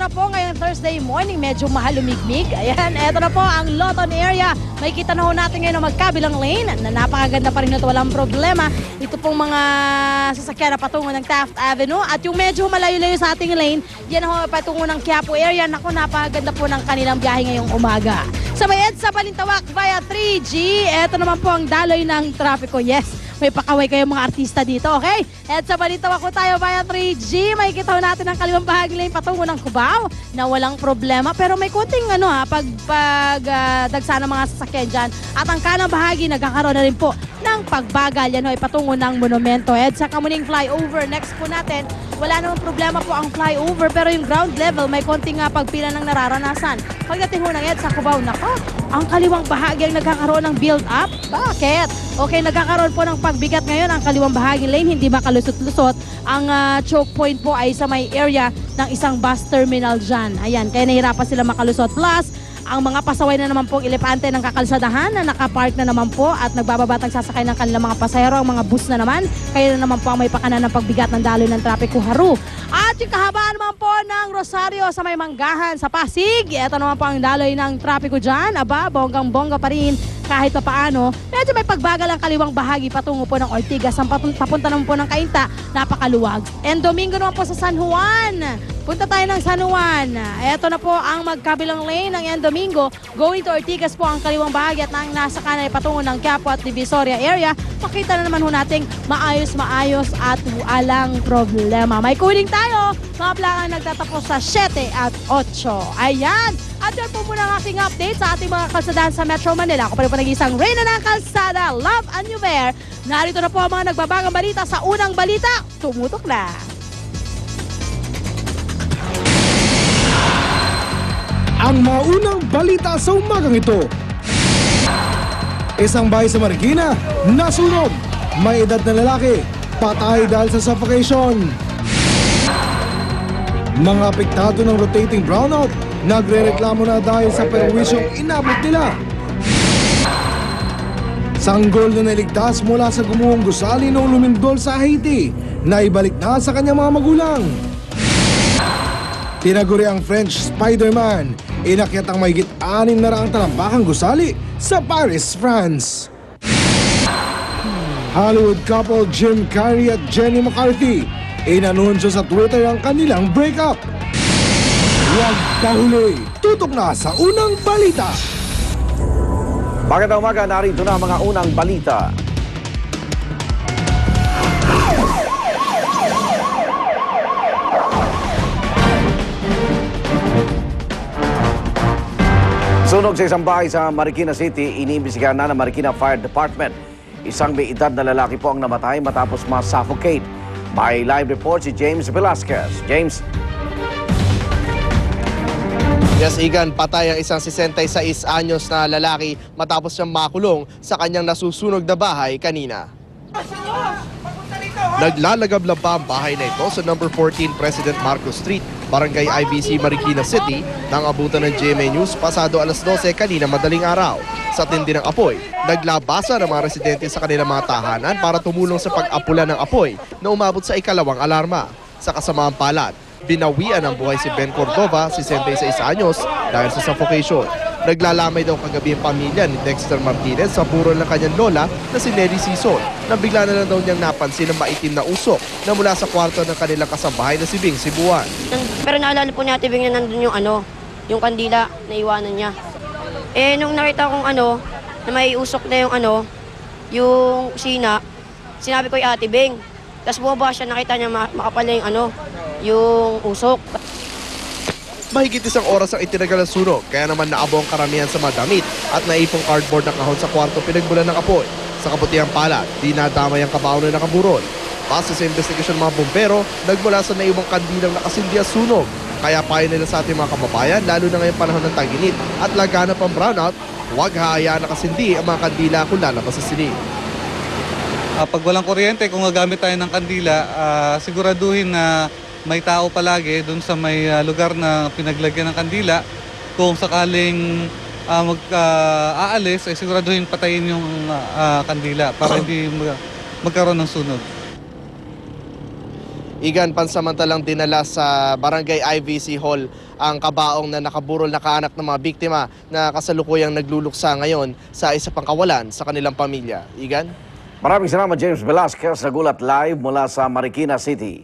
na po ngayong Thursday morning, medyo mahalumigmig. Ayan, eto na po ang Loton area. May kita na ho natin ngayon na magkabilang lane na napakaganda pa rin ito, walang problema. Ito pong mga sasakyan na patungo ng Taft Avenue at yung medyo malayo-layo sa ating lane, yan ho patungo ng Quiapo area. Naku, napakaganda po ng kanilang biyahe ngayong umaga. Sa may EDSA Balintawak via 3G, eto naman po ang daloy ng trapiko. Yes, may pakaway kayo mga artista dito, okay? At sa Balintawak ko tayo via 3G, may kita natin ang kaliwang bahagi lane patungo ng Cubao na walang problema. Pero may kunting dagsa ng mga sasakyan dyan. At ang kanang bahagi nagkakaroon na rin po ng pagbagal. Yan ay patungo ng Monumento. At sa Kamuning flyover, next po natin, wala namang problema po ang flyover pero yung ground level may konting pagpila ng nararanasan. Pagdating ho ng EDSA Cubao, nako, ang kaliwang bahagi ang nagkakaroon ng build up. Bakit? Okay, nagkakaroon po ng pagbigat ngayon ang kaliwang bahagi lane, hindi makalusot-lusot. Ang choke point po ay sa may area ng isang bus terminal dyan. Ayan, kaya nahirapan sila makalusot. Plus, ang mga pasaway na naman pong elepante ng kakalsadahan na nakapark na naman po at nagbababatang sasakay ng kanilang mga pasahero, ang mga bus na naman, kaya na naman po ang may pakanan ng pagbigat ng daloy ng trapiko haru. At yung kahabaan naman po ng Rosario sa may Manggahan sa Pasig, ito naman po ang daloy ng trapiko dyan. Aba, bonggang-bongga pa rin kahit pa paano. Medyo may pagbagal ang kaliwang bahagi patungo po ng Ortigas. Ang papunta naman po ng Cainta, napakaluwag. And Domingo naman po sa San Juan. Punta tayo ng San Juan. Ito na po ang magkabilang lane ng Yan Domingo. Going to Ortigas po ang kaliwang bahagi at nang nasa kanan ay patungo ng Quiapo at Divisoria area. Makita na naman ho nating maayos-maayos at walang problema. May kuning tayo. Mga plangan nagtatapos sa 7 at 8. Ayan. At yan po muna ang aking update sa ating mga kalsadahan sa Metro Manila. Ako pa rin po nag-isang Reyna ng Kalsada, Love and Nuver. Narito na po ang mga nagbabagang balita sa unang balita. Tumutok na. Ang maunang balita sa umagang ito. Isang bahay sa Marikina, nasunog. May edad na lalaki, patay dahil sa suffocation. Mga apektado ng rotating brownout, nagre-reklamo na dahil sa perwisyong inabot nila. Sanggol na naligtas mula sa gumuhong gusali noong lumindol sa Haiti, na ibalik na sa kanyang mga magulang. Tinaguri ang French Spider-Man, inakyat ang mahigit 600 talampakang gusali sa Paris, France. Hollywood couple Jim Carrey at Jenny McCarthy, inanunsyo sa Twitter ang kanilang breakup. Huwag kahuli, tutok na sa unang balita. Magandang umaga, narito na ang mga unang balita. Sunog sa isang bahay sa Marikina City, iniimbestigahan na ng Marikina Fire Department. Isang may edad na lalaki po ang namatay matapos ma-suffocate. May live report si James Velasquez. James. Yes, Igan, patay ang isang 66 anyos na lalaki matapos siyang makulong sa kanyang nasusunog na bahay kanina. Naglalagablab pa ang bahay na ito sa number 14 President Marcos Street, Barangay IBC, Marikina City, nang abutan ng GMA News pasado alas 12 kanina madaling araw. Sa tindi ng apoy, naglabasa ng mga residente sa kanilang mga tahanan para tumulong sa pag-apula ng apoy na umabot sa ikalawang alarma. Sa kasamaang palad, binawian ang buhay si Ben Cordova, 66 anyos, dahil sa suffocation. Naglalamay daw kagabi ang pamilya ni Dexter Martinez sa burol ng kanyang lola na si Nelly Sison, na bigla na lang daw niyang napansin ang maitim na usok na mula sa kwarto ng kanilang kasambahay na si Bing Sibuan. Pero naalala po natin Bing na nandun yung kandila na iwanan niya. Eh nung nakita kong na may usok na yung kusina, sinabi ko Ate Bing. Tapos bumaba siya, nakita niya makapala yung usok. Mahigit isang oras ang itinagal ang sunog, kaya naman naabo ang karamihan sa mga damit at naipong cardboard na kahon sa kwarto pinagbulan ng apoy. Sa kabutihang palad, di nadamay ang kabaon na nakaburol. Base sa investigasyon ng mga bumbero, nagmula sa naiwang kandilang nakasindi ang sunog. Kaya payo nila sa ating mga kababayan, lalo na ngayong panahon ng tag-init at laganap ang brownout, huwag hayaan nakasindi ang mga kandila kung lalabas sa silid. Pag walang kuryente, kung gagamit tayo ng kandila, siguraduhin na may tao palagi doon sa may lugar na pinaglagyan ng kandila. Kung sakaling aalis, ay siguraduhin patayin yung kandila para hindi magkaroon ng sunog. Igan, pansamantalang dinala sa Barangay IVC Hall ang kabaong na nakaburol na kaanak ng mga biktima na kasalukuyang nagluluksa ngayon sa isa pang kawalan sa kanilang pamilya. Igan? Maraming salamat, James Velasquez, nagulat live mula sa Marikina City.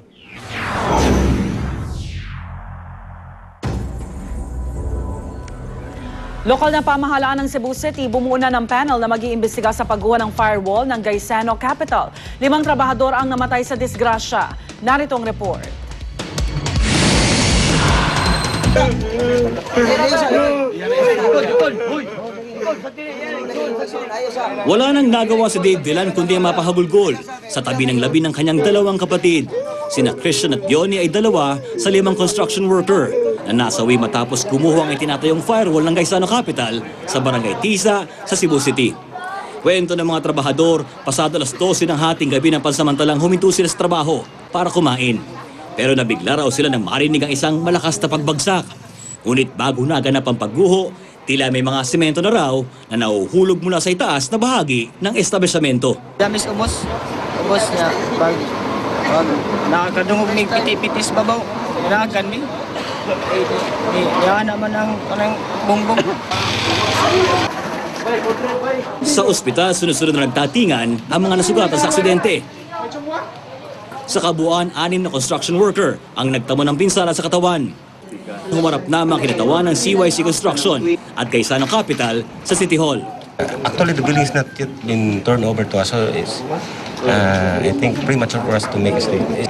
Lokal na pamahalaan ng Cebu City bumuo na ng panel na mag-iimbestiga sa pagguha ng firewall ng Gaiseno Capital. 5 trabahador ang namatay sa disgrasya. Narito ang report. Wala nang nagawa si Dave Villan kundi ang mapahabulgol sa tabi ng labi ng kanyang dalawang kapatid. Sina Christian at Diony ay dalawa sa 5 construction worker na nasawi matapos kumuha ang itinatayong firewall ng Gaisano Capital sa Barangay Tisa sa Cebu City. Kwento ng mga trabahador, pasado alas 12 ng hating gabi ng pansamantalang huminto sila sa trabaho para kumain. Pero nabigla raw sila nang marinig ang isang malakas na pagbagsak. Ngunit bago naganap ang pagguho, tila may mga semento na raw na nauhulog mula sa itaas na bahagi ng establishmento. Damis umos niya bag nakakadungog ni piti-pitis babaw kailangan mi yan naman ang bongbong. Sa ospital, sunod-sunod na nagtatingan ang mga nasugatan sa aksidente. Sa kabuuan, 6 na construction worker ang nagtamo ng pinsala sa katawan. Humarap na ang kinatawan ng CYC Construction at Gaisano Capital sa City Hall. Actually, the building is not yet been turned over to us, so it's, I think, premature for us to make a statement.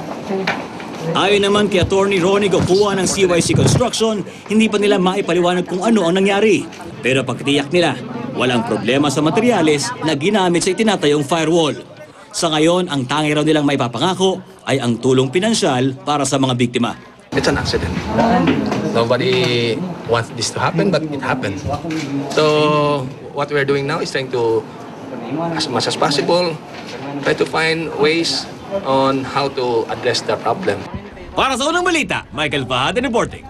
Ayon naman kay Attorney Ronnie Gokua ng CYC Construction, hindi pa nila maipaliwanag kung ano ang nangyari. Pero pagtiyak nila, walang problema sa materyales na ginamit sa itinatayong firewall. Sa ngayon, ang tangi raw nilang maipapangako ay ang tulong pinansyal para sa mga biktima. It's an accident. Nobody wants this to happen, but it happened. So what we're doing now is trying to, as much as possible, try to find ways on how to address the problem. Para sa unang balita, Michael Fahad reporting.